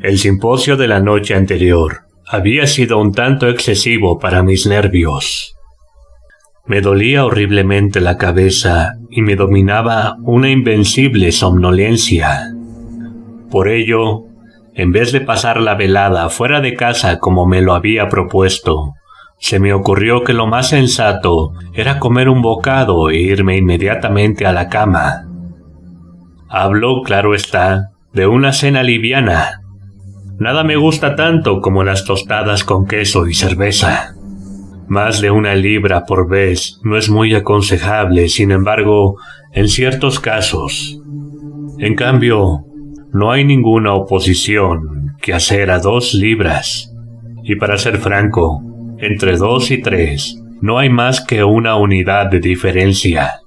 El simposio de la noche anterior había sido un tanto excesivo para mis nervios. Me dolía horriblemente la cabeza y me dominaba una invencible somnolencia. Por ello, en vez de pasar la velada fuera de casa como me lo había propuesto, se me ocurrió que lo más sensato era comer un bocado e irme inmediatamente a la cama. Hablo, claro está, de una cena liviana. Nada me gusta tanto como las tostadas con queso y cerveza. Más de 1 libra por vez no es muy aconsejable, sin embargo, en ciertos casos. En cambio, no hay ninguna oposición que hacer a 2 libras. Y para ser franco, entre 2 y 3 no hay más que 1 unidad de diferencia.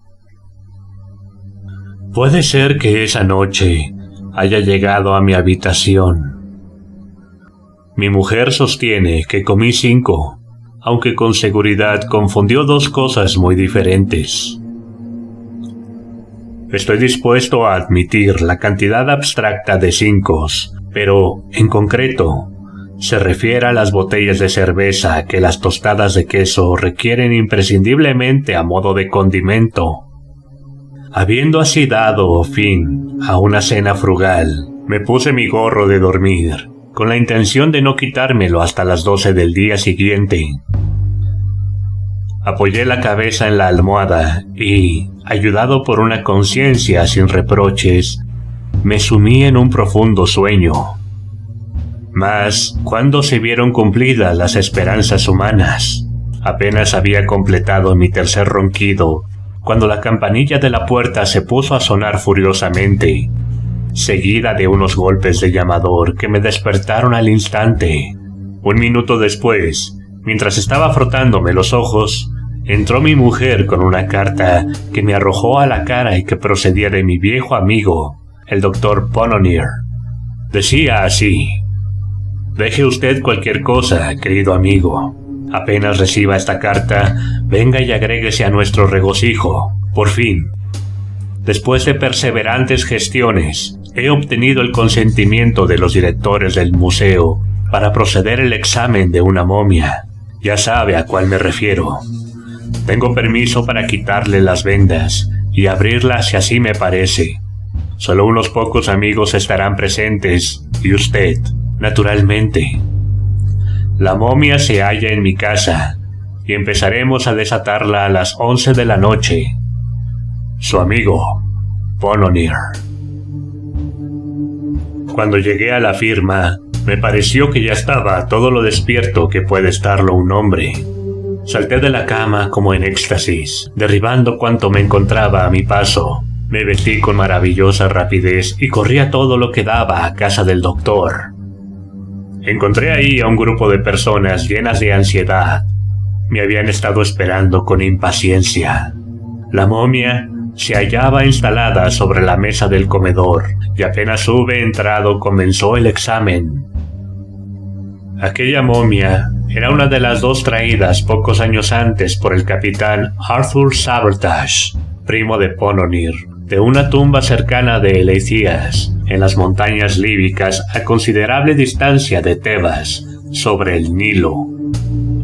Puede ser que esa noche haya llegado a mi habitación. Mi mujer sostiene que comí 5, aunque con seguridad confundió 2 cosas muy diferentes. Estoy dispuesto a admitir la cantidad abstracta de 5, pero, en concreto, se refiere a las botellas de cerveza que las tostadas de queso requieren imprescindiblemente a modo de condimento. Habiendo así dado fin a una cena frugal, me puse mi gorro de dormir, con la intención de no quitármelo hasta las 12 del día siguiente. Apoyé la cabeza en la almohada y, ayudado por una conciencia sin reproches, me sumí en un profundo sueño. Mas, ¿cuándo se vieron cumplidas las esperanzas humanas? Apenas había completado mi tercer ronquido, cuando la campanilla de la puerta se puso a sonar furiosamente, seguida de unos golpes de llamador que me despertaron al instante. 1 minuto después, mientras estaba frotándome los ojos, entró mi mujer con una carta que me arrojó a la cara y que procedía de mi viejo amigo, el Dr. Ponnonner. Decía así: «Deje usted cualquier cosa, querido amigo. Apenas reciba esta carta, venga y agréguese a nuestro regocijo. Por fin, después de perseverantes gestiones, he obtenido el consentimiento de los directores del museo para proceder al examen de una momia. Ya sabe a cuál me refiero. Tengo permiso para quitarle las vendas y abrirla si así me parece. Solo unos pocos amigos estarán presentes y usted, naturalmente. La momia se halla en mi casa y empezaremos a desatarla a las 11 de la noche. Su amigo, Ponnonner». Cuando llegué a la firma, me pareció que ya estaba todo lo despierto que puede estarlo un hombre. Salté de la cama como en éxtasis, derribando cuanto me encontraba a mi paso. Me vestí con maravillosa rapidez y corrí a todo lo que daba a casa del doctor. Encontré ahí a un grupo de personas llenas de ansiedad. Me habían estado esperando con impaciencia. La momia se hallaba instalada sobre la mesa del comedor y apenas hube entrado comenzó el examen. Aquella momia era una de las 2 traídas pocos años antes por el capitán Arthur Sabotage, primo de Ponnonner, de una tumba cercana de Eleithias, en las montañas líbicas a considerable distancia de Tebas, sobre el Nilo.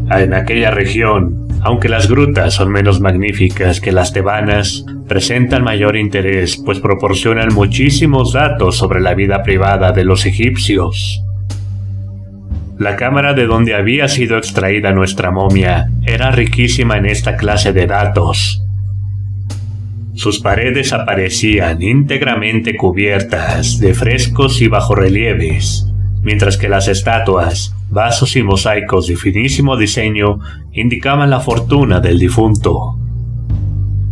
En aquella región, aunque las grutas son menos magníficas que las tebanas, presentan mayor interés pues proporcionan muchísimos datos sobre la vida privada de los egipcios. La cámara de donde había sido extraída nuestra momia era riquísima en esta clase de datos. Sus paredes aparecían íntegramente cubiertas de frescos y bajorrelieves, mientras que las estatuas, vasos y mosaicos de finísimo diseño indicaban la fortuna del difunto.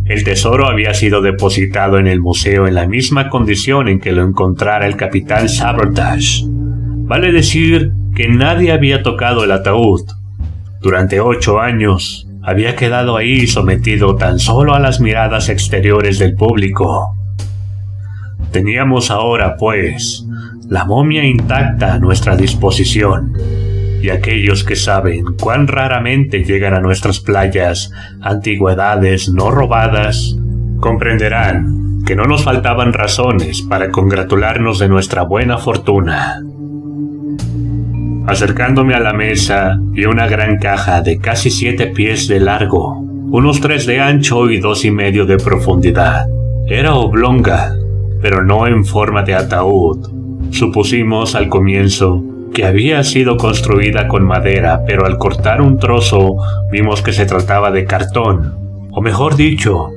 El tesoro había sido depositado en el museo en la misma condición en que lo encontrara el capitán Sabotage. Vale decir que nadie había tocado el ataúd. Durante 8 años había quedado ahí sometido tan solo a las miradas exteriores del público. Teníamos ahora, pues, la momia intacta a nuestra disposición, y aquellos que saben cuán raramente llegan a nuestras playas antigüedades no robadas, comprenderán que no nos faltaban razones para congratularnos de nuestra buena fortuna. Acercándome a la mesa, vi una gran caja de casi 7 pies de largo, unos 3 de ancho y 2,5 de profundidad. Era oblonga, pero no en forma de ataúd. Supusimos al comienzo que había sido construida con madera, pero al cortar un trozo vimos que se trataba de cartón, o mejor dicho,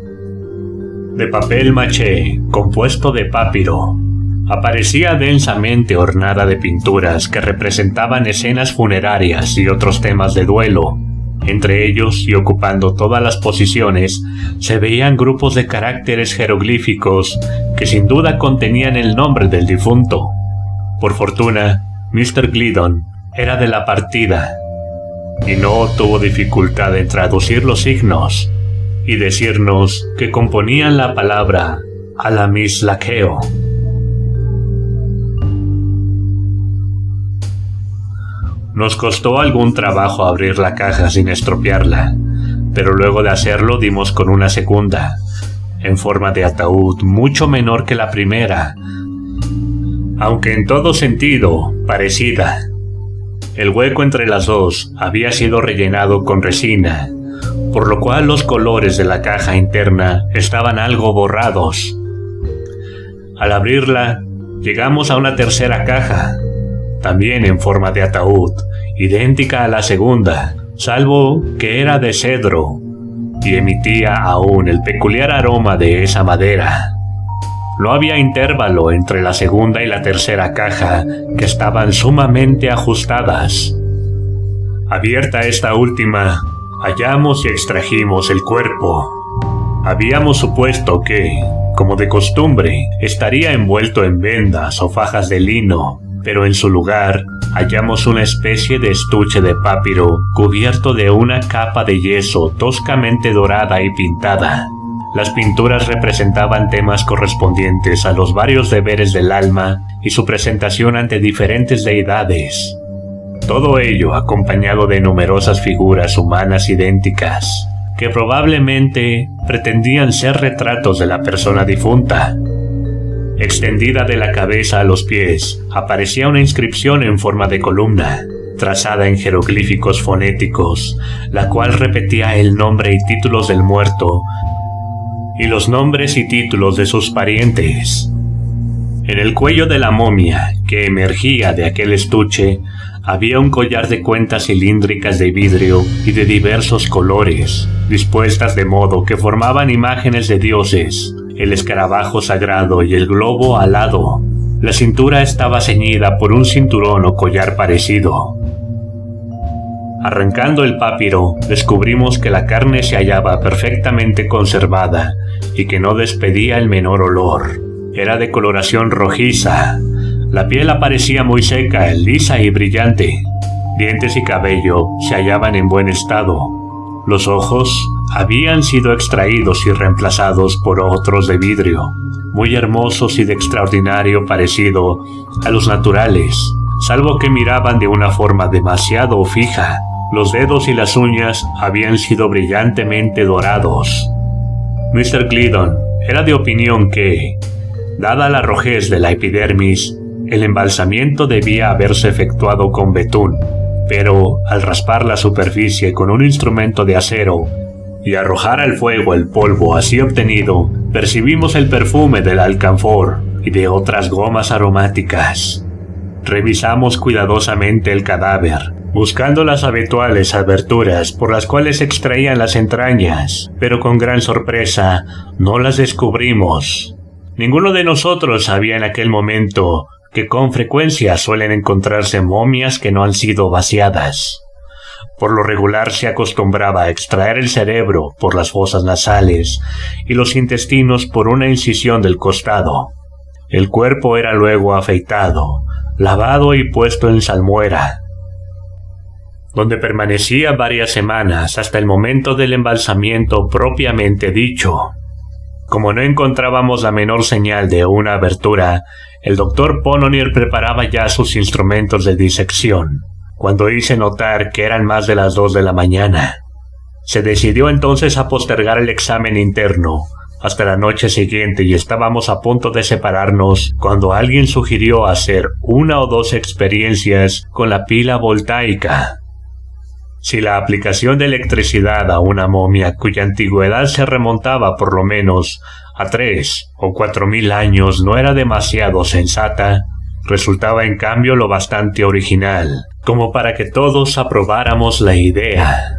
de papel maché compuesto de papiro. Aparecía densamente ornada de pinturas que representaban escenas funerarias y otros temas de duelo. Entre ellos, y ocupando todas las posiciones, se veían grupos de caracteres jeroglíficos que sin duda contenían el nombre del difunto. Por fortuna, Mr. Gliddon era de la partida y no tuvo dificultad en traducir los signos y decirnos que componían la palabra Alamislaqueo. Nos costó algún trabajo abrir la caja sin estropearla, pero luego de hacerlo dimos con una segunda, en forma de ataúd mucho menor que la primera, aunque en todo sentido parecida. El hueco entre las dos había sido rellenado con resina, por lo cual los colores de la caja interna estaban algo borrados. Al abrirla, llegamos a una tercera caja, también en forma de ataúd, idéntica a la segunda, salvo que era de cedro y emitía aún el peculiar aroma de esa madera. No había intervalo entre la segunda y la tercera caja, que estaban sumamente ajustadas. Abierta esta última, hallamos y extrajimos el cuerpo. Habíamos supuesto que, como de costumbre, estaría envuelto en vendas o fajas de lino, pero en su lugar hallamos una especie de estuche de papiro cubierto de una capa de yeso toscamente dorada y pintada. Las pinturas representaban temas correspondientes a los varios deberes del alma y su presentación ante diferentes deidades. Todo ello acompañado de numerosas figuras humanas idénticas, que probablemente pretendían ser retratos de la persona difunta. Extendida de la cabeza a los pies, aparecía una inscripción en forma de columna, trazada en jeroglíficos fonéticos, la cual repetía el nombre y títulos del muerto, y los nombres y títulos de sus parientes. En el cuello de la momia, que emergía de aquel estuche, había un collar de cuentas cilíndricas de vidrio y de diversos colores, dispuestas de modo que formaban imágenes de dioses, el escarabajo sagrado y el globo alado. La cintura estaba ceñida por un cinturón o collar parecido. Arrancando el papiro, descubrimos que la carne se hallaba perfectamente conservada y que no despedía el menor olor. Era de coloración rojiza. La piel aparecía muy seca, lisa y brillante. Dientes y cabello se hallaban en buen estado. Los ojos habían sido extraídos y reemplazados por otros de vidrio, muy hermosos y de extraordinario parecido a los naturales, salvo que miraban de una forma demasiado fija. Los dedos y las uñas habían sido brillantemente dorados. Mr. Gliddon era de opinión que, dada la rojez de la epidermis, el embalsamiento debía haberse efectuado con betún, pero al raspar la superficie con un instrumento de acero y arrojar al fuego el polvo así obtenido, percibimos el perfume del alcanfor y de otras gomas aromáticas. Revisamos cuidadosamente el cadáver, buscando las habituales aberturas por las cuales se extraían las entrañas, pero con gran sorpresa no las descubrimos. Ninguno de nosotros sabía en aquel momento que con frecuencia suelen encontrarse momias que no han sido vaciadas. Por lo regular se acostumbraba a extraer el cerebro por las fosas nasales y los intestinos por una incisión del costado. El cuerpo era luego afeitado, lavado y puesto en salmuera, donde permanecía varias semanas hasta el momento del embalsamiento propiamente dicho. Como no encontrábamos la menor señal de una abertura, el doctor Ponnonner preparaba ya sus instrumentos de disección, cuando hice notar que eran más de las 2 de la mañana. Se decidió entonces a postergar el examen interno, hasta la noche siguiente y estábamos a punto de separarnos cuando alguien sugirió hacer 1 o 2 experiencias con la pila voltaica. Si la aplicación de electricidad a una momia cuya antigüedad se remontaba por lo menos a 3 o 4.000 años no era demasiado sensata, resultaba en cambio lo bastante original, como para que todos aprobáramos la idea.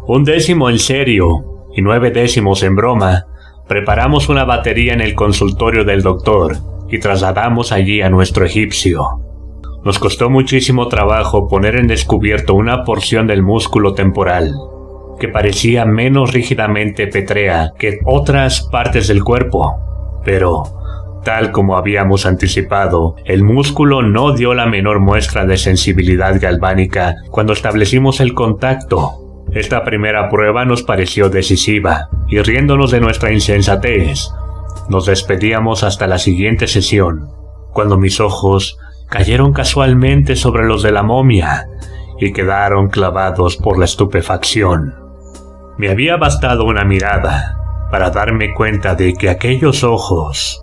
1 décimo en serio y 9 décimos en broma, preparamos una batería en el consultorio del doctor y trasladamos allí a nuestro egipcio. Nos costó muchísimo trabajo poner en descubierto una porción del músculo temporal, que parecía menos rígidamente pétrea que otras partes del cuerpo, pero, tal como habíamos anticipado, el músculo no dio la menor muestra de sensibilidad galvánica cuando establecimos el contacto. Esta primera prueba nos pareció decisiva, y riéndonos de nuestra insensatez, nos despedíamos hasta la siguiente sesión, cuando mis ojos cayeron casualmente sobre los de la momia y quedaron clavados por la estupefacción. Me había bastado una mirada para darme cuenta de que aquellos ojos,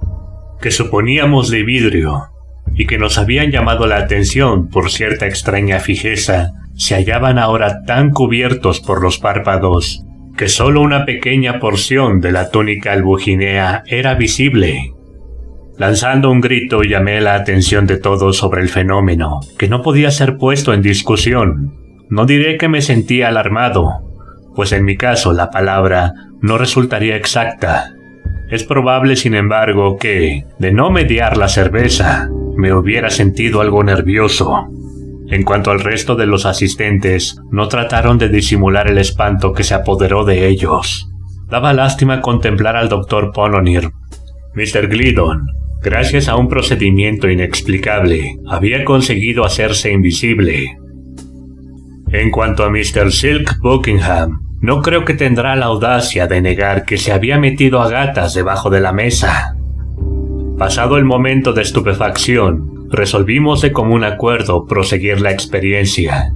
que suponíamos de vidrio y que nos habían llamado la atención por cierta extraña fijeza, se hallaban ahora tan cubiertos por los párpados que solo una pequeña porción de la túnica albuginea era visible. Lanzando un grito llamé la atención de todos sobre el fenómeno, que no podía ser puesto en discusión. No diré que me sentía alarmado, pues en mi caso la palabra no resultaría exacta. Es probable, sin embargo, que, de no mediar la cerveza, me hubiera sentido algo nervioso. En cuanto al resto de los asistentes, no trataron de disimular el espanto que se apoderó de ellos. Daba lástima contemplar al Dr. Polonir. Mr. Gliddon, gracias a un procedimiento inexplicable, había conseguido hacerse invisible. En cuanto a Mr. Silk Buckingham, no creo que tendrá la audacia de negar que se había metido a gatas debajo de la mesa. Pasado el momento de estupefacción, resolvimos de común acuerdo proseguir la experiencia.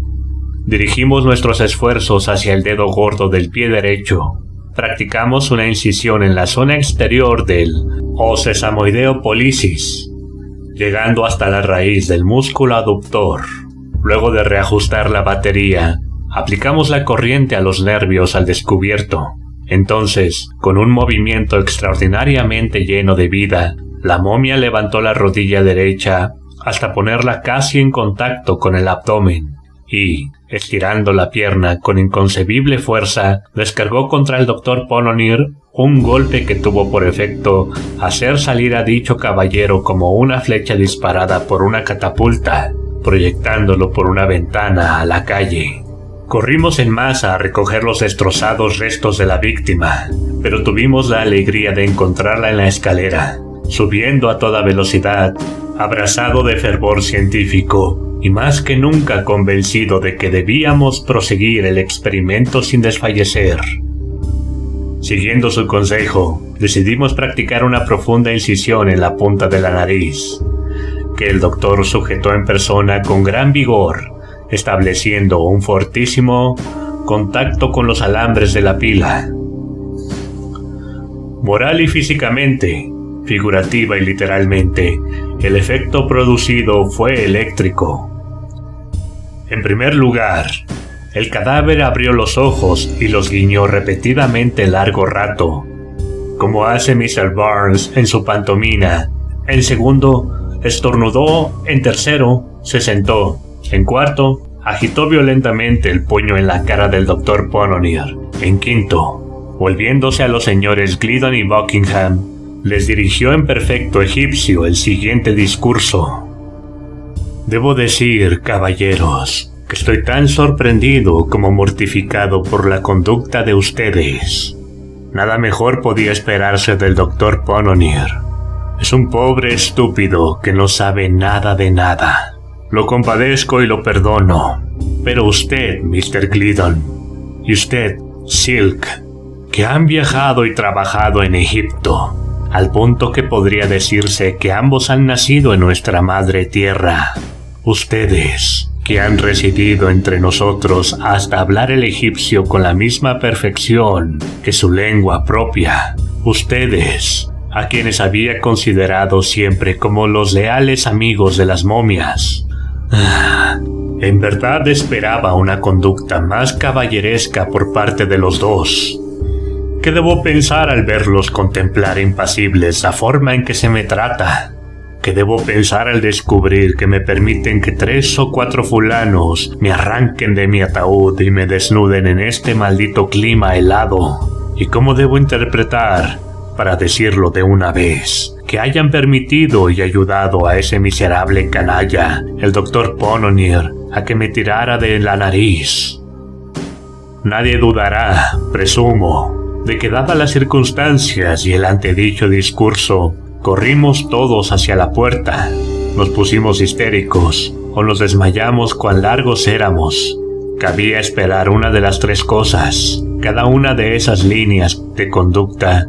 Dirigimos nuestros esfuerzos hacia el dedo gordo del pie derecho. Practicamos una incisión en la zona exterior del os sesamoideo pollicis, llegando hasta la raíz del músculo aductor. Luego de reajustar la batería, aplicamos la corriente a los nervios al descubierto. Entonces, con un movimiento extraordinariamente lleno de vida, la momia levantó la rodilla derecha hasta ponerla casi en contacto con el abdomen y, estirando la pierna con inconcebible fuerza, descargó contra el Dr. Polonir un golpe que tuvo por efecto hacer salir a dicho caballero como una flecha disparada por una catapulta, proyectándolo por una ventana a la calle. Corrimos en masa a recoger los destrozados restos de la víctima, pero tuvimos la alegría de encontrarla en la escalera, subiendo a toda velocidad, abrazado de fervor científico y más que nunca convencido de que debíamos proseguir el experimento sin desfallecer. Siguiendo su consejo, decidimos practicar una profunda incisión en la punta de la nariz, que el doctor sujetó en persona con gran vigor, estableciendo un fortísimo contacto con los alambres de la pila. Moral y físicamente, figurativa y literalmente, el efecto producido fue eléctrico. En primer lugar, el cadáver abrió los ojos y los guiñó repetidamente largo rato, como hace Mr. Barnes en su pantomima. En segundo, estornudó. En tercero, se sentó. En cuarto, agitó violentamente el puño en la cara del Dr. Polonir. En quinto, volviéndose a los señores Gliddon y Buckingham, les dirigió en perfecto egipcio el siguiente discurso. Debo decir, caballeros, que estoy tan sorprendido como mortificado por la conducta de ustedes. Nada mejor podía esperarse del Dr. Polonir. Es un pobre estúpido que no sabe nada de nada. Lo compadezco y lo perdono. Pero usted, Mr. Gliddon, y usted, Silk, que han viajado y trabajado en Egipto, al punto que podría decirse que ambos han nacido en nuestra madre tierra. Ustedes, que han residido entre nosotros hasta hablar el egipcio con la misma perfección que su lengua propia. Ustedes, a quienes había considerado siempre como los leales amigos de las momias. En verdad esperaba una conducta más caballeresca por parte de los dos. ¿Qué debo pensar al verlos contemplar impasibles la forma en que se me trata? ¿Qué debo pensar al descubrir que me permiten que 3 o 4 fulanos me arranquen de mi ataúd y me desnuden en este maldito clima helado? ¿Y cómo debo interpretar, para decirlo de una vez, que hayan permitido y ayudado a ese miserable canalla, el Dr. Pononier, a que me tirara de la nariz? Nadie dudará, presumo, de que dadas las circunstancias y el antedicho discurso, corrimos todos hacia la puerta, nos pusimos histéricos o nos desmayamos cuán largos éramos. Cabía esperar una de las 3 cosas. Cada una de esas líneas de conducta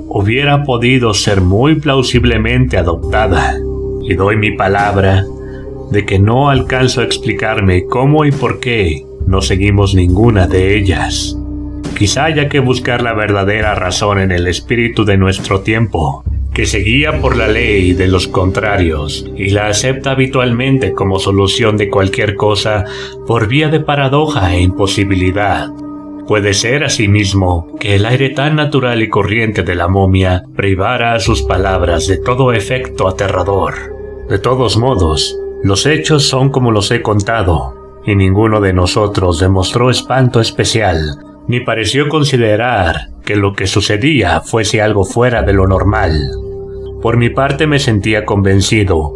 hubiera podido ser muy plausiblemente adoptada, y doy mi palabra de que no alcanzo a explicarme cómo y por qué no seguimos ninguna de ellas. Quizá haya que buscar la verdadera razón en el espíritu de nuestro tiempo, que se guía por la ley de los contrarios y la acepta habitualmente como solución de cualquier cosa por vía de paradoja e imposibilidad. Puede ser asimismo que el aire tan natural y corriente de la momia privara a sus palabras de todo efecto aterrador. De todos modos, los hechos son como los he contado, y ninguno de nosotros demostró espanto especial, ni pareció considerar que lo que sucedía fuese algo fuera de lo normal. Por mi parte me sentía convencido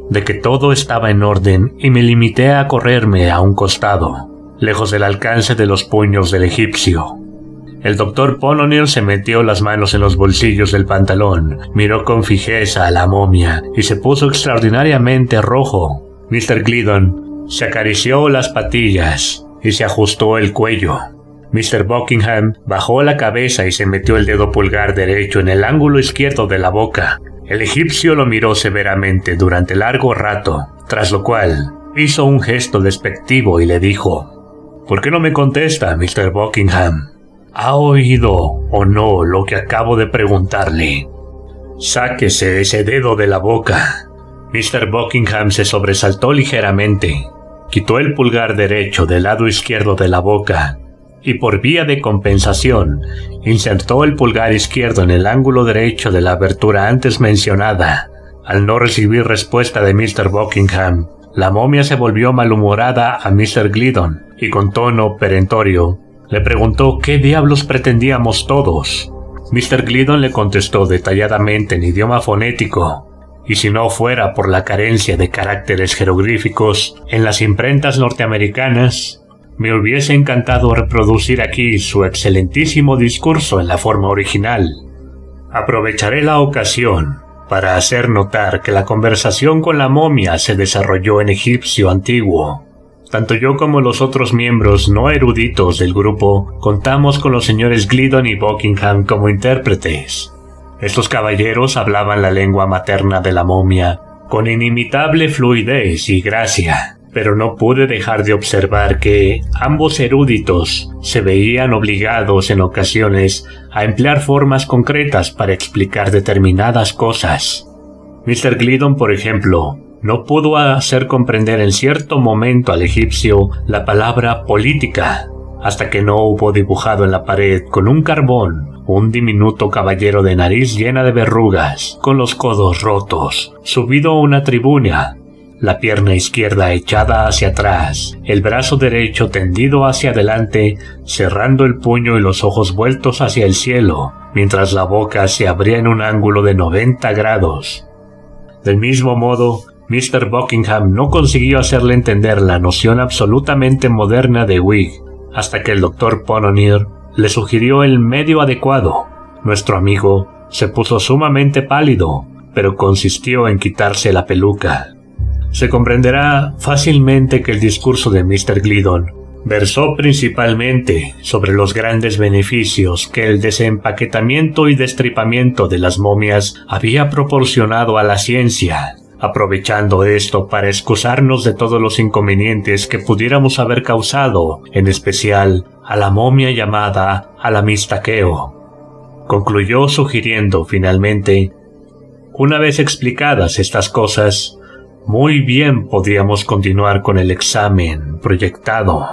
de que todo estaba en orden y me limité a correrme a un costado, lejos del alcance de los puños del egipcio. El Dr. Pononier se metió las manos en los bolsillos del pantalón, miró con fijeza a la momia y se puso extraordinariamente rojo. Mr. Gliddon se acarició las patillas y se ajustó el cuello. Mr. Buckingham bajó la cabeza y se metió el dedo pulgar derecho en el ángulo izquierdo de la boca. El egipcio lo miró severamente durante largo rato, tras lo cual hizo un gesto despectivo y le dijo: «¿Por qué no me contesta, Mr. Buckingham? ¿Ha oído o no lo que acabo de preguntarle? Sáquese ese dedo de la boca». Mr. Buckingham se sobresaltó ligeramente, quitó el pulgar derecho del lado izquierdo de la boca y por vía de compensación insertó el pulgar izquierdo en el ángulo derecho de la abertura antes mencionada. Al no recibir respuesta de Mr. Buckingham, la momia se volvió malhumorada a Mr. Gliddon y con tono perentorio le preguntó qué diablos pretendíamos todos. Mr. Gliddon le contestó detalladamente en idioma fonético, y si no fuera por la carencia de caracteres jeroglíficos en las imprentas norteamericanas, me hubiese encantado reproducir aquí su excelentísimo discurso en la forma original. Aprovecharé la ocasión para hacer notar que la conversación con la momia se desarrolló en egipcio antiguo. Tanto yo como los otros miembros no eruditos del grupo contamos con los señores Gliddon y Buckingham como intérpretes. Estos caballeros hablaban la lengua materna de la momia con inimitable fluidez y gracia, pero no pude dejar de observar que ambos eruditos se veían obligados en ocasiones a emplear formas concretas para explicar determinadas cosas. Mr. Gliddon, por ejemplo, no pudo hacer comprender en cierto momento al egipcio la palabra política, hasta que no hubo dibujado en la pared con un carbón un diminuto caballero de nariz llena de verrugas, con los codos rotos, subido a una tribuna, la pierna izquierda echada hacia atrás, el brazo derecho tendido hacia adelante, cerrando el puño y los ojos vueltos hacia el cielo, mientras la boca se abría en un ángulo de 90 grados. Del mismo modo, Mr. Buckingham no consiguió hacerle entender la noción absolutamente moderna de wig, hasta que el Dr. Pononier le sugirió el medio adecuado. Nuestro amigo se puso sumamente pálido, pero consistió en quitarse la peluca. Se comprenderá fácilmente que el discurso de Mr. Gliddon versó principalmente sobre los grandes beneficios que el desempaquetamiento y destripamiento de las momias había proporcionado a la ciencia, aprovechando esto para excusarnos de todos los inconvenientes que pudiéramos haber causado, en especial a la momia llamada Alamistaqueo. Concluyó sugiriendo finalmente: una vez explicadas estas cosas, muy bien podríamos continuar con el examen proyectado.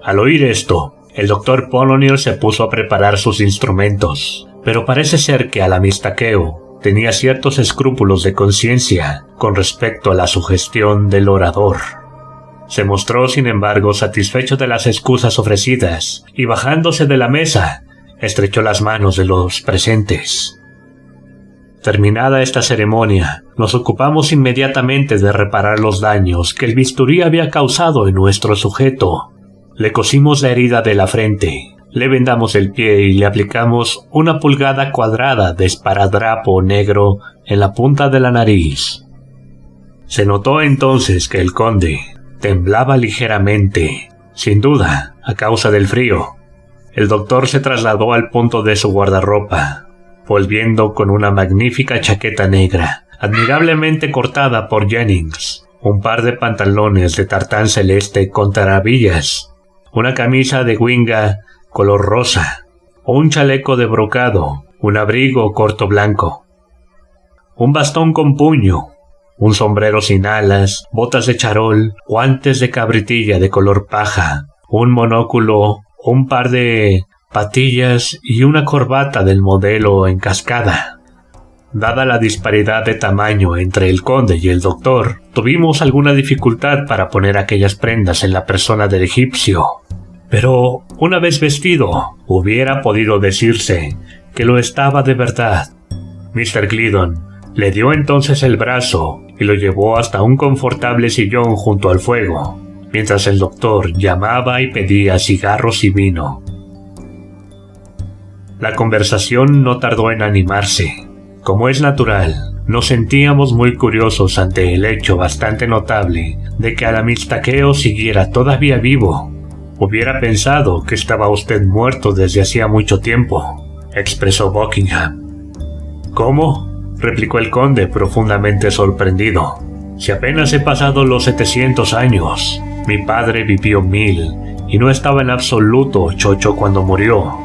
Al oír esto, el Dr. Polonier se puso a preparar sus instrumentos, pero parece ser que Alamistaqueo tenía ciertos escrúpulos de conciencia con respecto a la sugestión del orador. Se mostró, sin embargo, satisfecho de las excusas ofrecidas y, bajándose de la mesa, estrechó las manos de los presentes. Terminada esta ceremonia, nos ocupamos inmediatamente de reparar los daños que el bisturí había causado en nuestro sujeto. Le cosimos la herida de la frente, le vendamos el pie y le aplicamos una pulgada cuadrada de esparadrapo negro en la punta de la nariz. Se notó entonces que el conde temblaba ligeramente, sin duda, a causa del frío. El doctor se trasladó al punto de su guardarropa, volviendo con una magnífica chaqueta negra, admirablemente cortada por Jennings, un par de pantalones de tartán celeste con tarabillas, una camisa de guinga color rosa, un chaleco de brocado, un abrigo corto blanco, un bastón con puño, un sombrero sin alas, botas de charol, guantes de cabritilla de color paja, un monóculo, un par de patillas y una corbata del modelo en cascada. Dada la disparidad de tamaño entre el conde y el doctor, tuvimos alguna dificultad para poner aquellas prendas en la persona del egipcio. Pero, una vez vestido, hubiera podido decirse que lo estaba de verdad. Mr. Gliddon le dio entonces el brazo y lo llevó hasta un confortable sillón junto al fuego, mientras el doctor llamaba y pedía cigarros y vino. La conversación no tardó en animarse. Como es natural, nos sentíamos muy curiosos ante el hecho bastante notable de que Alamistaqueo siguiera todavía vivo. Hubiera pensado que estaba usted muerto desde hacía mucho tiempo, expresó Buckingham. ¿Cómo?, replicó el conde profundamente sorprendido. Si apenas he pasado los 700 años, mi padre vivió 1000 y no estaba en absoluto chocho cuando murió.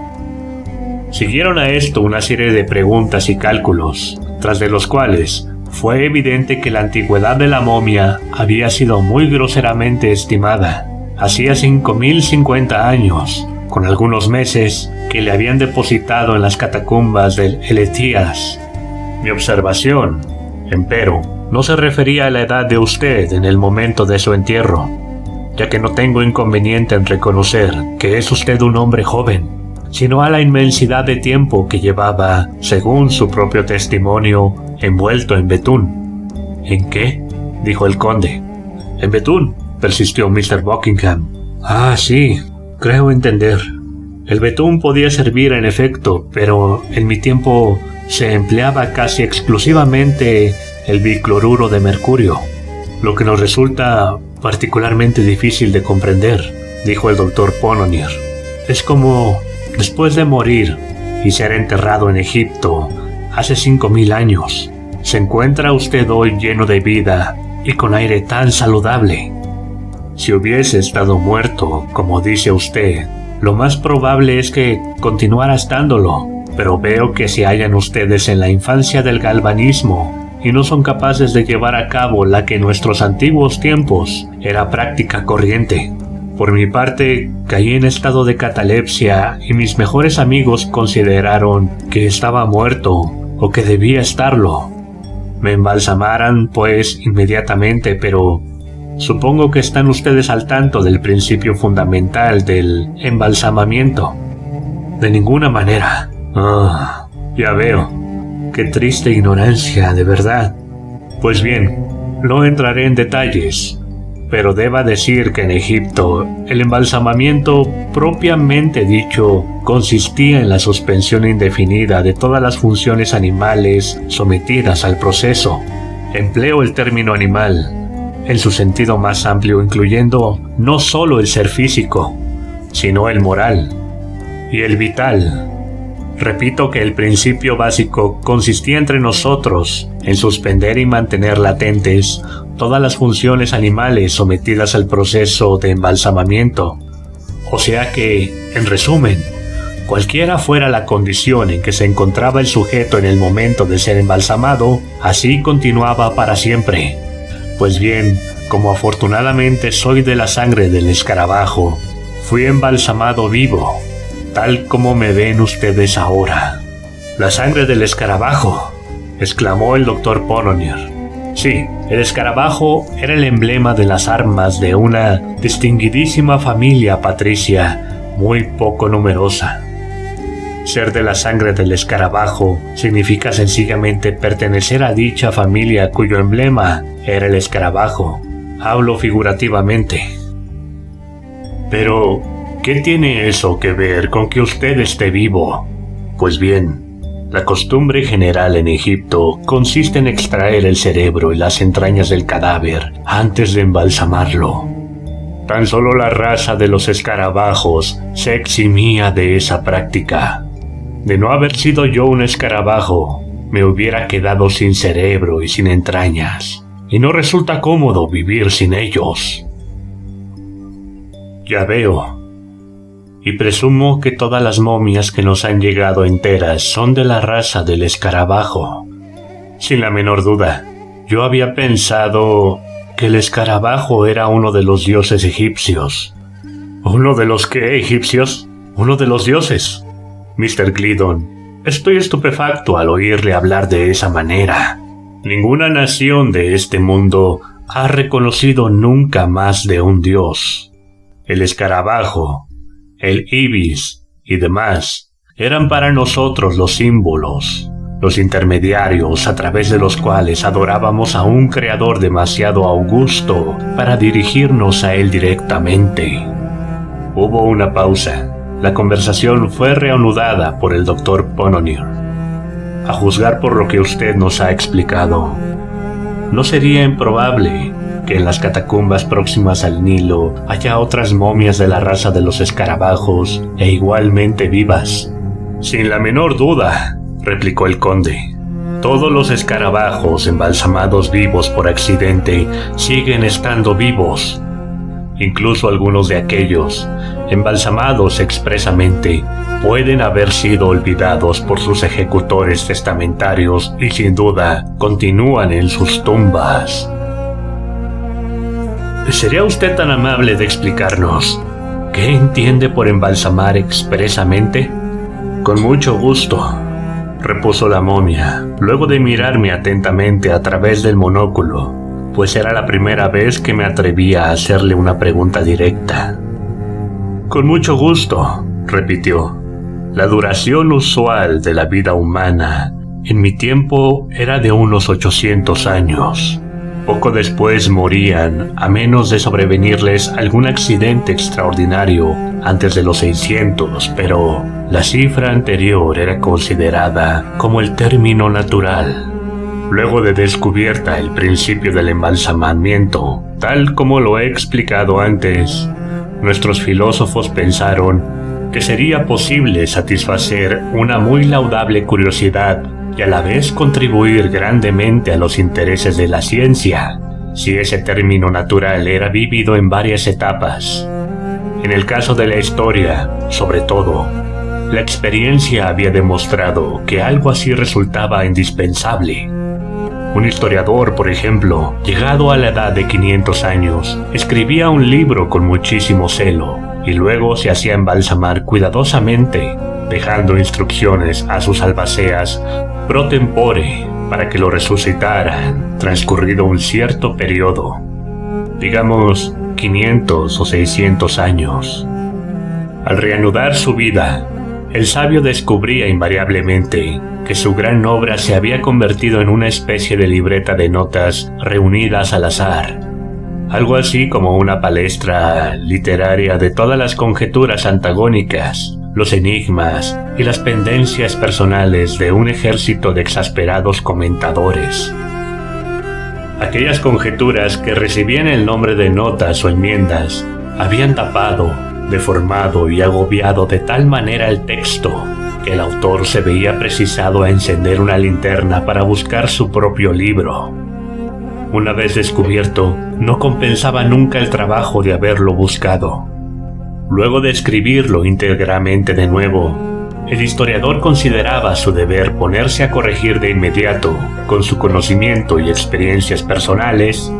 Siguieron a esto una serie de preguntas y cálculos, tras de los cuales fue evidente que la antigüedad de la momia había sido muy groseramente estimada. Hacía 5050 años, con algunos meses, que le habían depositado en las catacumbas del Eletías. Mi observación, empero, no se refería a la edad de usted en el momento de su entierro, ya que no tengo inconveniente en reconocer que es usted un hombre joven, sino a la inmensidad de tiempo que llevaba, según su propio testimonio, envuelto en betún. ¿En qué?, dijo el conde. En betún, persistió Mr. Buckingham. Ah, sí, creo entender. El betún podía servir en efecto, pero en mi tiempo se empleaba casi exclusivamente el bicloruro de mercurio, lo que nos resulta particularmente difícil de comprender, dijo el Dr. Polonier. Es como después de morir y ser enterrado en Egipto hace 5000 años, se encuentra usted hoy lleno de vida y con aire tan saludable. Si hubiese estado muerto, como dice usted, lo más probable es que continuara estándolo, pero veo que se hallan ustedes en la infancia del galvanismo y no son capaces de llevar a cabo la que en nuestros antiguos tiempos era práctica corriente. Por mi parte, caí en estado de catalepsia y mis mejores amigos consideraron que estaba muerto o que debía estarlo. Me embalsamaran, pues, inmediatamente, pero supongo que están ustedes al tanto del principio fundamental del embalsamamiento. De ninguna manera. Ah, ya veo. Qué triste ignorancia, de verdad. Pues bien, no entraré en detalles, pero deba decir que en Egipto el embalsamamiento propiamente dicho consistía en la suspensión indefinida de todas las funciones animales sometidas al proceso. Empleo el término animal en su sentido más amplio, incluyendo no solo el ser físico, sino el moral y el vital. Repito que el principio básico consistía entre nosotros en suspender y mantener latentes todas las funciones animales sometidas al proceso de embalsamamiento. O sea que, en resumen, cualquiera fuera la condición en que se encontraba el sujeto en el momento de ser embalsamado, así continuaba para siempre. Pues bien, como afortunadamente soy de la sangre del escarabajo, fui embalsamado vivo, tal como me ven ustedes ahora. «La sangre del escarabajo», exclamó el doctor Ponnonner. Sí, el escarabajo era el emblema de las armas de una distinguidísima familia patricia muy poco numerosa. Ser de la sangre del escarabajo significa sencillamente pertenecer a dicha familia cuyo emblema era el escarabajo. Hablo figurativamente. Pero, ¿qué tiene eso que ver con que usted esté vivo? Pues bien, la costumbre general en Egipto consiste en extraer el cerebro y las entrañas del cadáver antes de embalsamarlo. Tan solo la raza de los escarabajos se eximía de esa práctica. De no haber sido yo un escarabajo, me hubiera quedado sin cerebro y sin entrañas, y no resulta cómodo vivir sin ellos. Ya veo. Y presumo que todas las momias que nos han llegado enteras son de la raza del escarabajo. Sin la menor duda, yo había pensado que el escarabajo era uno de los dioses egipcios. ¿Uno de los qué egipcios? Uno de los dioses. Mr. Gliddon, estoy estupefacto al oírle hablar de esa manera. Ninguna nación de este mundo ha reconocido nunca más de un dios. El escarabajo, el ibis y demás eran para nosotros los símbolos, los intermediarios a través de los cuales adorábamos a un creador demasiado augusto para dirigirnos a él directamente. Hubo una pausa. La conversación fue reanudada por el doctor Ponnonner. A juzgar por lo que usted nos ha explicado, no sería improbable que en las catacumbas próximas al Nilo haya otras momias de la raza de los escarabajos e igualmente vivas. Sin la menor duda, replicó el conde. Todos los escarabajos embalsamados vivos por accidente siguen estando vivos. Incluso algunos de aquellos, embalsamados expresamente, pueden haber sido olvidados por sus ejecutores testamentarios y sin duda continúan en sus tumbas. ¿Sería usted tan amable de explicarnos qué entiende por embalsamar expresamente? Con mucho gusto, repuso la momia, luego de mirarme atentamente a través del monóculo, pues era la primera vez que me atrevía a hacerle una pregunta directa. Con mucho gusto, repitió. La duración usual de la vida humana en mi tiempo era de unos 800 años. Poco después morían, a menos de sobrevenirles algún accidente extraordinario antes de los 600, pero la cifra anterior era considerada como el término natural. Luego de descubierta el principio del embalsamamiento, tal como lo he explicado antes, nuestros filósofos pensaron que sería posible satisfacer una muy laudable curiosidad y a la vez contribuir grandemente a los intereses de la ciencia, si ese término natural era vivido en varias etapas. En el caso de la historia, sobre todo, la experiencia había demostrado que algo así resultaba indispensable. Un historiador, por ejemplo, llegado a la edad de 500 años, escribía un libro con muchísimo celo y luego se hacía embalsamar cuidadosamente, dejando instrucciones a sus albaceas pro tempore para que lo resucitaran transcurrido un cierto periodo, digamos 500 o 600 años. Al reanudar su vida, el sabio descubría invariablemente que su gran obra se había convertido en una especie de libreta de notas reunidas al azar, algo así como una palestra literaria de todas las conjeturas antagónicas, los enigmas y las pendencias personales de un ejército de exasperados comentadores. Aquellas conjeturas que recibían el nombre de notas o enmiendas habían tapado, deformado y agobiado de tal manera el texto que el autor se veía precisado a encender una linterna para buscar su propio libro. Una vez descubierto, no compensaba nunca el trabajo de haberlo buscado. Luego de escribirlo íntegramente de nuevo, el historiador consideraba su deber ponerse a corregir de inmediato, con su conocimiento y experiencias personales,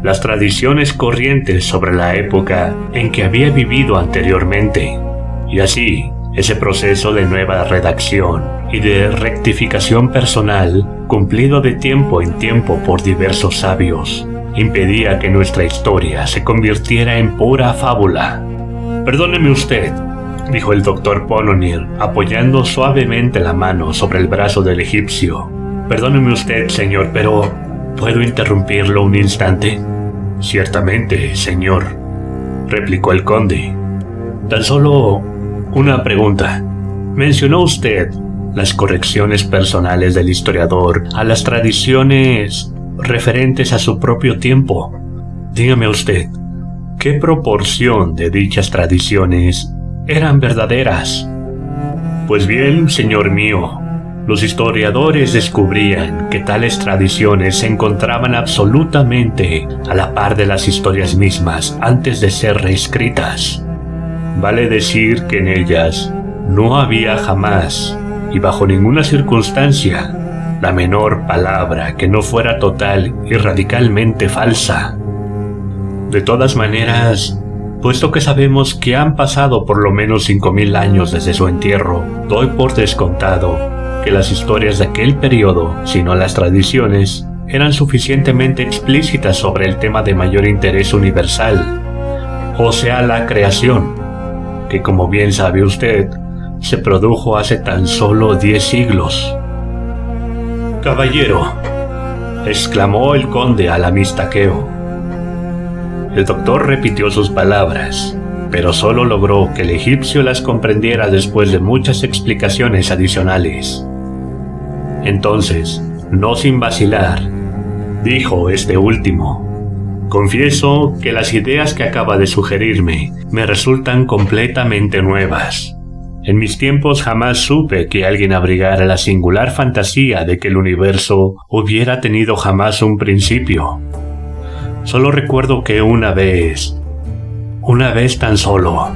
las tradiciones corrientes sobre la época en que había vivido anteriormente, y así, ese proceso de nueva redacción y de rectificación personal, cumplido de tiempo en tiempo por diversos sabios, impedía que nuestra historia se convirtiera en pura fábula. «Perdóneme usted», dijo el doctor Pononir, apoyando suavemente la mano sobre el brazo del egipcio. «Perdóneme usted, señor, pero ¿puedo interrumpirlo un instante?» «Ciertamente, señor», replicó el conde. «Tan solo una pregunta. Mencionó usted las correcciones personales del historiador a las tradiciones referentes a su propio tiempo. Dígame usted, ¿qué proporción de dichas tradiciones eran verdaderas?» «Pues bien, señor mío, los historiadores descubrían que tales tradiciones se encontraban absolutamente a la par de las historias mismas antes de ser reescritas. Vale decir que en ellas no había jamás, y bajo ninguna circunstancia, la menor palabra que no fuera total y radicalmente falsa. De todas maneras, puesto que sabemos que han pasado por lo menos 5000 años desde su entierro, doy por descontado que las historias de aquel periodo, si no las tradiciones, eran suficientemente explícitas sobre el tema de mayor interés universal, o sea, la creación, que como bien sabe usted, se produjo hace tan solo 10 siglos. «Caballero», exclamó el conde al amistaqueo. El doctor repitió sus palabras, pero solo logró que el egipcio las comprendiera después de muchas explicaciones adicionales. Entonces, no sin vacilar, dijo este último: «Confieso que las ideas que acaba de sugerirme me resultan completamente nuevas. En mis tiempos jamás supe que alguien abrigara la singular fantasía de que el universo hubiera tenido jamás un principio. Solo recuerdo que una vez tan solo,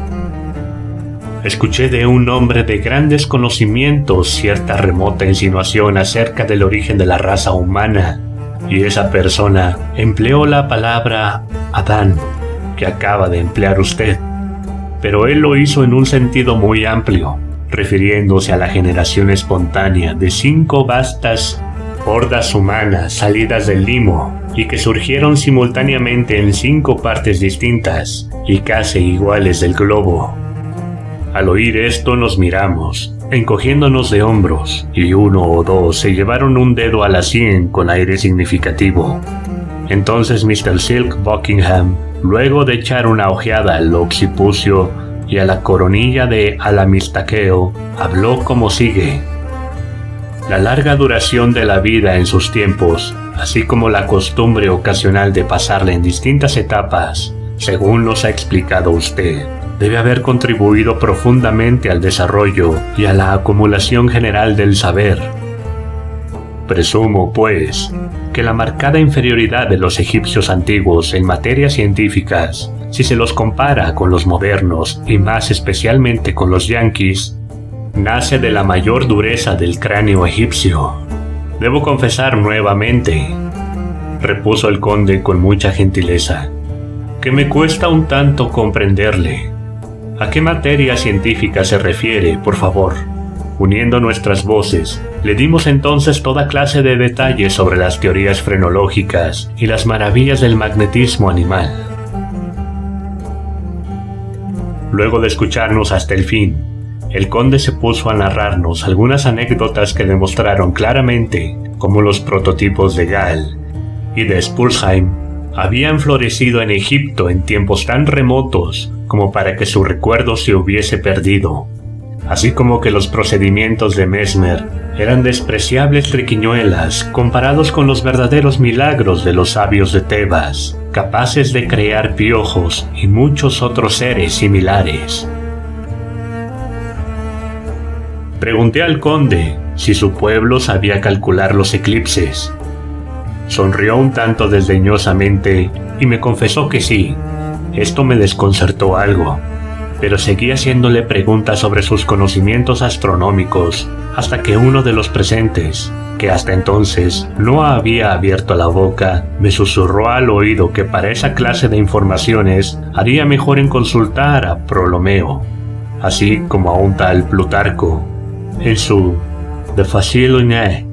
escuché de un hombre de grandes conocimientos cierta remota insinuación acerca del origen de la raza humana, y esa persona empleó la palabra Adán, que acaba de emplear usted, pero él lo hizo en un sentido muy amplio, refiriéndose a la generación espontánea de 5 vastas hordas humanas salidas del limo y que surgieron simultáneamente en 5 partes distintas y casi iguales del globo. Al oír esto nos miramos, encogiéndonos de hombros, y uno o dos se llevaron un dedo a la sien con aire significativo. Entonces Mr. Silk Buckingham, luego de echar una ojeada al occipucio y a la coronilla de Alamistaqueo, habló como sigue: «La larga duración de la vida en sus tiempos, así como la costumbre ocasional de pasarla en distintas etapas, según nos ha explicado usted, debe haber contribuido profundamente al desarrollo y a la acumulación general del saber. Presumo, pues, que la marcada inferioridad de los egipcios antiguos en materias científicas, si se los compara con los modernos y más especialmente con los yanquis, nace de la mayor dureza del cráneo egipcio. Debo confesar nuevamente», repuso el conde con mucha gentileza, «que me cuesta un tanto comprenderle. ¿A qué materia científica se refiere, por favor?» Uniendo nuestras voces, le dimos entonces toda clase de detalles sobre las teorías frenológicas y las maravillas del magnetismo animal. Luego de escucharnos hasta el fin, el conde se puso a narrarnos algunas anécdotas que demostraron claramente cómo los prototipos de Gall y de Spurzheim habían florecido en Egipto en tiempos tan remotos como para que su recuerdo se hubiese perdido, así como que los procedimientos de Mesmer eran despreciables triquiñuelas comparados con los verdaderos milagros de los sabios de Tebas, capaces de crear piojos y muchos otros seres similares. Pregunté al conde si su pueblo sabía calcular los eclipses. Sonrió un tanto desdeñosamente y me confesó que sí. Esto me desconcertó algo, pero seguí haciéndole preguntas sobre sus conocimientos astronómicos hasta que uno de los presentes, que hasta entonces no había abierto la boca, me susurró al oído que para esa clase de informaciones haría mejor en consultar a Ptolomeo, así como a un tal Plutarco, en su De Facile.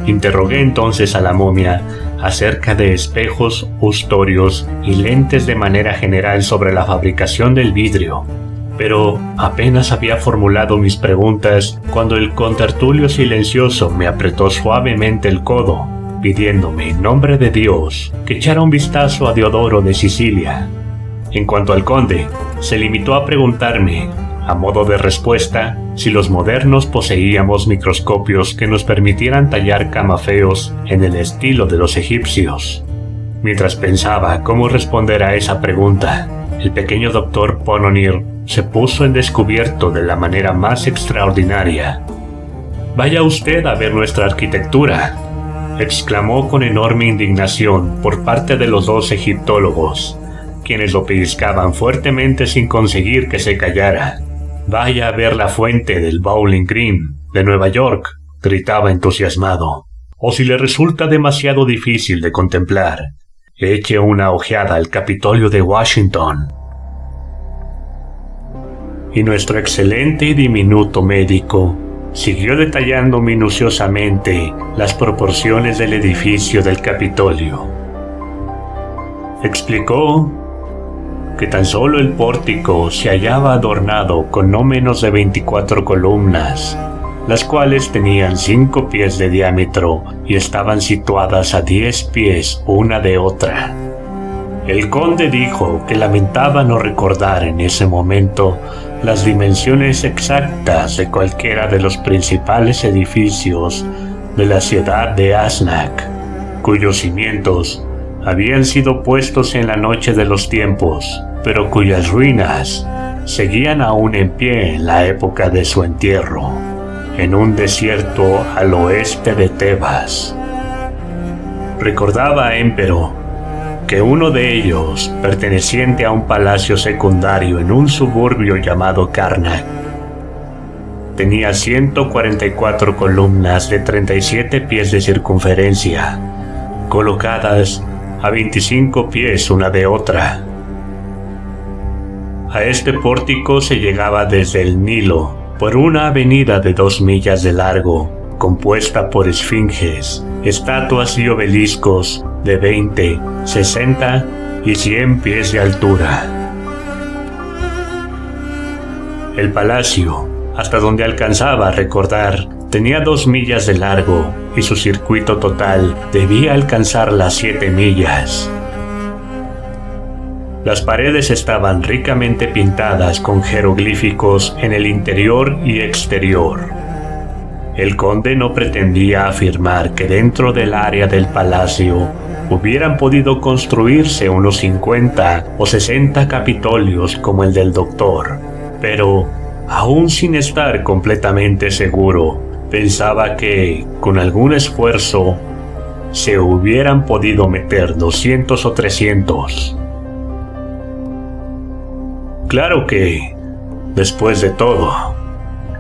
Interrogué entonces a la momia acerca de espejos, ustorios y lentes de manera general sobre la fabricación del vidrio, pero apenas había formulado mis preguntas cuando el contertulio silencioso me apretó suavemente el codo, pidiéndome en nombre de Dios que echara un vistazo a Diodoro de Sicilia. En cuanto al conde, se limitó a preguntarme, a modo de respuesta, si los modernos poseíamos microscopios que nos permitieran tallar camafeos en el estilo de los egipcios. Mientras pensaba cómo responder a esa pregunta, el pequeño doctor Pononir se puso en descubierto de la manera más extraordinaria. «Vaya usted a ver nuestra arquitectura», exclamó con enorme indignación por parte de los dos egiptólogos, quienes lo pellizcaban fuertemente sin conseguir que se callara. «Vaya a ver la fuente del Bowling Green de Nueva York», gritaba entusiasmado. «O si le resulta demasiado difícil de contemplar, eche una ojeada al Capitolio de Washington». Y nuestro excelente y diminuto médico siguió detallando minuciosamente las proporciones del edificio del Capitolio. Explicó que tan solo el pórtico se hallaba adornado con no menos de 24 columnas, las cuales tenían 5 pies de diámetro y estaban situadas a 10 pies una de otra. El conde dijo que lamentaba no recordar en ese momento las dimensiones exactas de cualquiera de los principales edificios de la ciudad de Aznac, cuyos cimientos habían sido puestos en la noche de los tiempos, pero cuyas ruinas seguían aún en pie en la época de su entierro, en un desierto al oeste de Tebas. Recordaba, empero, que uno de ellos, perteneciente a un palacio secundario en un suburbio llamado Karnak, tenía 144 columnas de 37 pies de circunferencia, colocadas a 25 pies una de otra. A este pórtico se llegaba desde el Nilo por una avenida de 2 millas de largo, compuesta por esfinges, estatuas y obeliscos de 20, 60 y 100 pies de altura. El palacio, hasta donde alcanzaba a recordar, tenía 2 millas de largo y su circuito total debía alcanzar las 7 millas. Las paredes estaban ricamente pintadas con jeroglíficos en el interior y exterior. El conde no pretendía afirmar que dentro del área del palacio hubieran podido construirse unos 50 o 60 capitolios como el del doctor, pero, aún sin estar completamente seguro, pensaba que, con algún esfuerzo, se hubieran podido meter 200 o 300. Claro que, después de todo,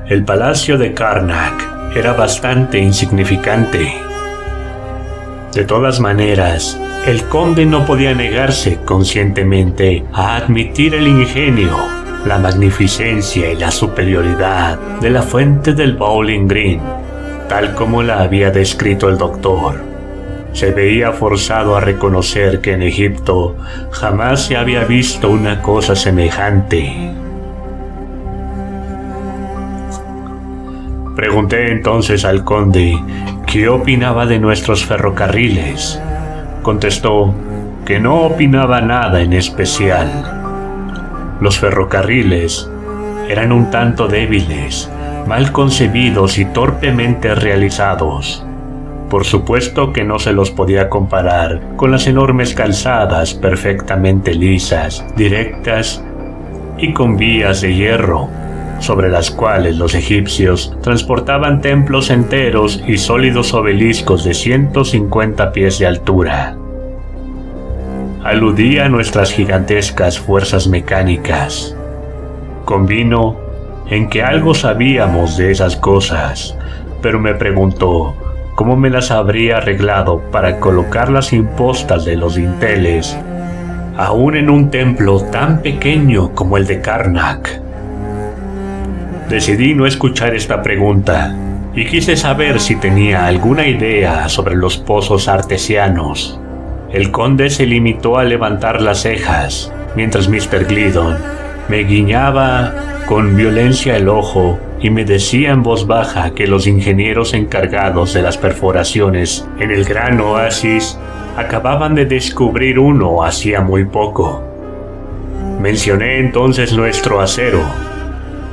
el palacio de Karnak era bastante insignificante. De todas maneras, el conde no podía negarse conscientemente a admitir el ingenio, la magnificencia y la superioridad de la fuente del Bowling Green, tal como la había descrito el doctor. Se veía forzado a reconocer que en Egipto jamás se había visto una cosa semejante. Pregunté entonces al conde qué opinaba de nuestros ferrocarriles. Contestó que no opinaba nada en especial. Los ferrocarriles eran un tanto débiles, mal concebidos y torpemente realizados. Por supuesto que no se los podía comparar con las enormes calzadas perfectamente lisas, directas y con vías de hierro, sobre las cuales los egipcios transportaban templos enteros y sólidos obeliscos de 150 pies de altura. Aludía a nuestras gigantescas fuerzas mecánicas. Convino en que algo sabíamos de esas cosas, pero me preguntó cómo me las habría arreglado para colocar las impostas de los dinteles, aún en un templo tan pequeño como el de Karnak. Decidí no escuchar esta pregunta y quise saber si tenía alguna idea sobre los pozos artesianos. El conde se limitó a levantar las cejas, mientras Mr. Gliddon me guiñaba con violencia el ojo y me decía en voz baja que los ingenieros encargados de las perforaciones en el gran oasis acababan de descubrir uno hacía muy poco. Mencioné entonces nuestro acero,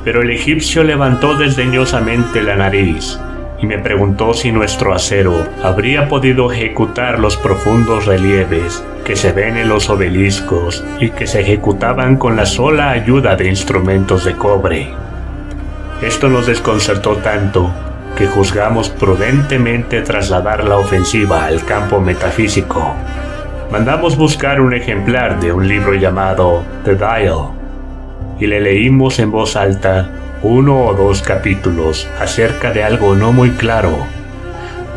pero el egipcio levantó desdeñosamente la nariz y me preguntó si nuestro acero habría podido ejecutar los profundos relieves que se ven en los obeliscos y que se ejecutaban con la sola ayuda de instrumentos de cobre. Esto nos desconcertó tanto que juzgamos prudentemente trasladar la ofensiva al campo metafísico. Mandamos buscar un ejemplar de un libro llamado The Dial y le leímos en voz alta 1 o 2 capítulos acerca de algo no muy claro,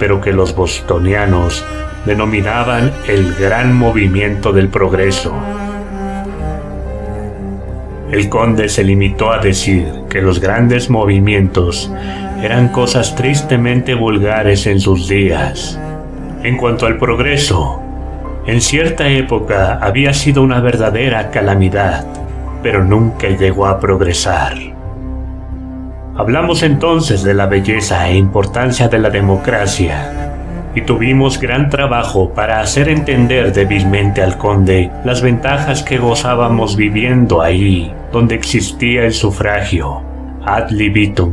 pero que los bostonianos denominaban el gran movimiento del progreso. El conde se limitó a decir que los grandes movimientos eran cosas tristemente vulgares en sus días. En cuanto al progreso, en cierta época había sido una verdadera calamidad, pero nunca llegó a progresar. Hablamos entonces de la belleza e importancia de la democracia, y tuvimos gran trabajo para hacer entender débilmente al conde las ventajas que gozábamos viviendo ahí, donde existía el sufragio, ad libitum,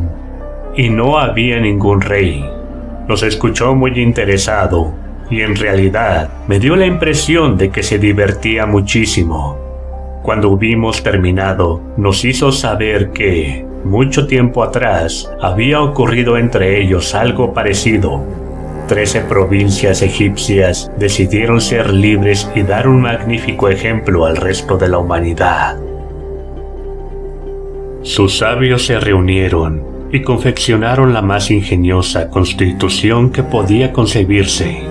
y no había ningún rey. Nos escuchó muy interesado, y en realidad me dio la impresión de que se divertía muchísimo. Cuando hubimos terminado, nos hizo saber que, mucho tiempo atrás, había ocurrido entre ellos algo parecido. 13 provincias egipcias decidieron ser libres y dar un magnífico ejemplo al resto de la humanidad. Sus sabios se reunieron y confeccionaron la más ingeniosa constitución que podía concebirse.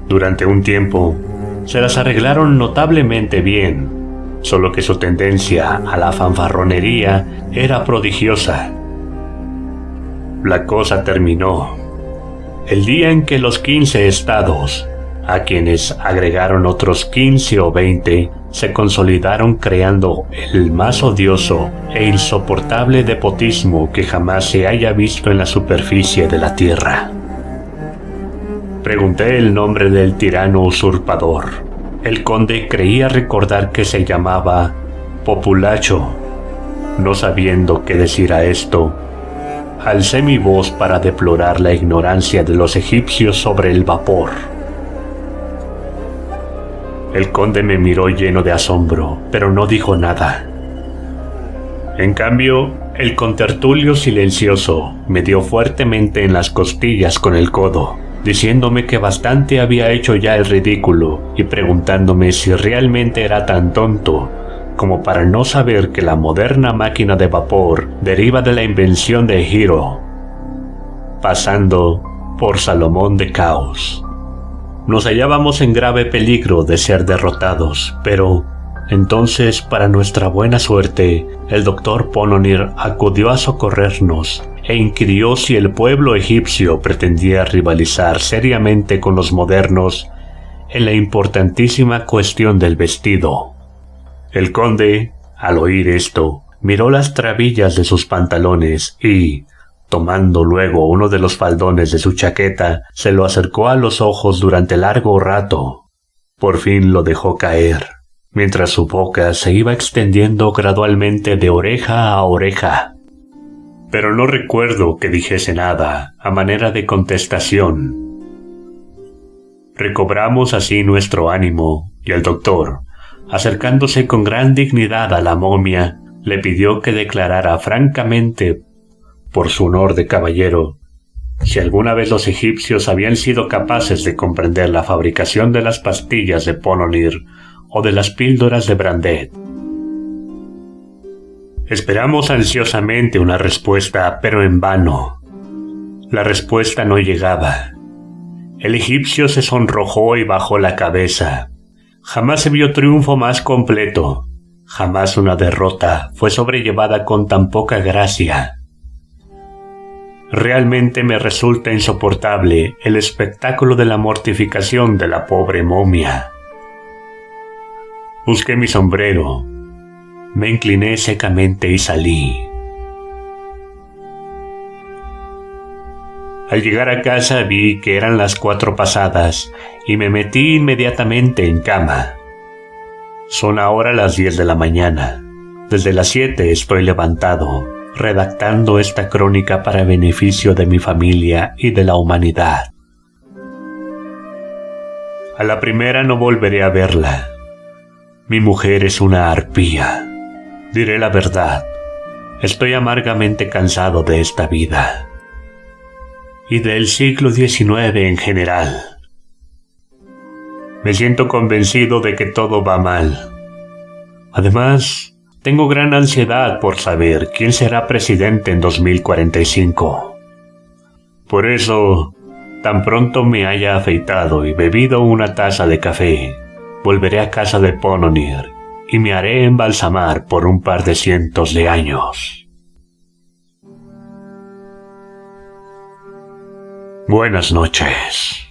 Durante un tiempo, se las arreglaron notablemente bien, solo que su tendencia a la fanfarronería era prodigiosa. La cosa terminó el día en que los 15 estados, a quienes agregaron otros 15 o 20, se consolidaron creando el más odioso e insoportable despotismo que jamás se haya visto en la superficie de la tierra. Pregunté el nombre del tirano usurpador. El conde creía recordar que se llamaba Populacho. No sabiendo qué decir a esto, alcé mi voz para deplorar la ignorancia de los egipcios sobre el vapor. El conde me miró lleno de asombro, pero no dijo nada. En cambio, el contertulio silencioso me dio fuertemente en las costillas con el codo, diciéndome que bastante había hecho ya el ridículo y preguntándome si realmente era tan tonto como para no saber que la moderna máquina de vapor deriva de la invención de Hiro, pasando por Salomón de Caos. Nos hallábamos en grave peligro de ser derrotados, pero entonces, para nuestra buena suerte, el doctor Pononir acudió a socorrernos e inquirió si el pueblo egipcio pretendía rivalizar seriamente con los modernos en la importantísima cuestión del vestido. El conde, al oír esto, miró las trabillas de sus pantalones y, tomando luego uno de los faldones de su chaqueta, se lo acercó a los ojos durante largo rato. Por fin lo dejó caer, mientras su boca se iba extendiendo gradualmente de oreja a oreja. Pero no recuerdo que dijese nada a manera de contestación. Recobramos así nuestro ánimo, y el doctor, acercándose con gran dignidad a la momia, le pidió que declarara francamente, por su honor de caballero, si alguna vez los egipcios habían sido capaces de comprender la fabricación de las pastillas de Polonir o de las píldoras de Brandet. Esperamos ansiosamente una respuesta, pero en vano. La respuesta no llegaba. El egipcio se sonrojó y bajó la cabeza. Jamás se vio triunfo más completo. Jamás una derrota fue sobrellevada con tan poca gracia. Realmente me resulta insoportable el espectáculo de la mortificación de la pobre momia. Busqué mi sombrero, me incliné secamente y salí. Al llegar a casa vi que eran las 4 pasadas y me metí inmediatamente en cama. Son ahora las 10 de la mañana. Desde las 7 estoy levantado, redactando esta crónica para beneficio de mi familia y de la humanidad. A la primera no volveré a verla. Mi mujer es una arpía. Diré la verdad. Estoy amargamente cansado de esta vida. Y del siglo XIX en general. Me siento convencido de que todo va mal. Además, tengo gran ansiedad por saber quién será presidente en 2045. Por eso, tan pronto me haya afeitado y bebido una taza de café, volveré a casa de Polonir y me haré embalsamar por un par de cientos de años. Buenas noches.